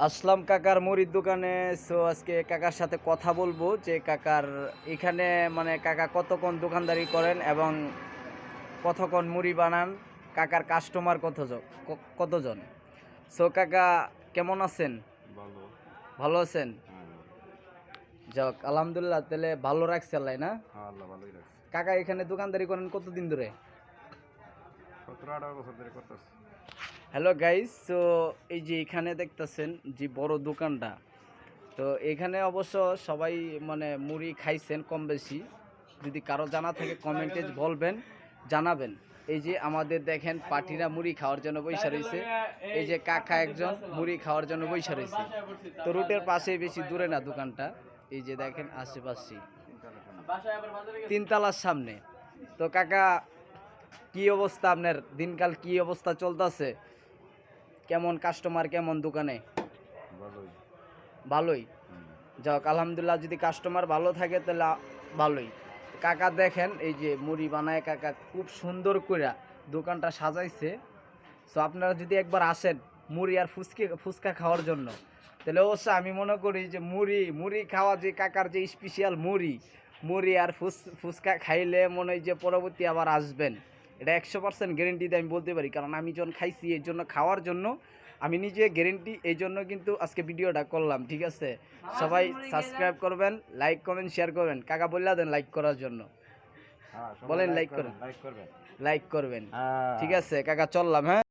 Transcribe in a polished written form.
আসলাম কাকার মুড়ির দোকানে। সো আজকে কাকার সাথে কথা বলবো যে কাকার এখানে মানে কাকা কতক্ষণ দোকানদারি করেন এবং কতক্ষণ মুড়ি বানান, কাকার কাস্টমার কতজন। সো কাকা কেমন আছেন? ভালো। ভালো আছেন? হ্যাঁ, যাক আলহামদুলিল্লাহ, তাহলে ভালো রাখছে আল্লাহ না? হ্যাঁ, আল্লাহ ভালোই রাখছে। কাকা এখানে দোকানদারি করেন কতদিন ধরে? 17-18 বছর ধরে করতেছি। হ্যালো গাইস, তো এই যে এখানে দেখতেছেন যে বড় দোকানটা, তো এখানে অবশ্য সবাই মানে মুড়ি খাইছেন কম বেশি। যদি কারো জানা থাকে কমেন্টে বলবেন, জানাবেন। এই যে আমাদের দেখেন পার্টিরা মুড়ি খাওয়ার জন্য বৈশা রয়েছে। এই যে কাকা একজন মুড়ি খাওয়ার জন্য বৈশা রয়েছে। তো রুটের পাশে, বেশি দূরে না দোকানটা। এই যে দেখেন আশেপাশে তিনতলার সামনে। তো কাকা কি অবস্থা আপনার? দিনকাল কি অবস্থা চলতেছে? কেমন কাস্টমার, কেমন দোকানে? ভালোই। ভালোই। যাক আলহামদুলিল্লাহ, যদি কাস্টমার ভালো থাকে তাহলে ভালোই। কাকা দেখেন এই যে মুড়ি বানায় কাকা খুব সুন্দর করে দোকানটা সাজাইছে। সো আপনারা যদি একবার আসেন মুড়ি আর ফুচকা খাওয়ার জন্য, তাহলে অবশ্যই আমি মনে করি যে মুড়ি খাওয়া, যে কাকার যে স্পেশাল মুড়ি আর ফুচকা খাইলে মনে হয় যে পরবর্তী আবার আসবেন। এটা 100% গ্যারেন্টি দিয়ে আমি বলতে পারি, কারণ আমি যখন খাইছি এই জন্য, খাওয়ার জন্য আমি নিজে গ্যারেন্টি, এই জন্য কিন্তু আজকে ভিডিওটা করলাম। ঠিক আছে, সবাই সাবস্ক্রাইব করবেন, লাইক কমেন্ট শেয়ার করবেন। কাকা বললা দেন লাইক করার জন্য, বলেন লাইক করেন, লাইক করবেন। ঠিক আছে কাকা, চললাম। হ্যাঁ।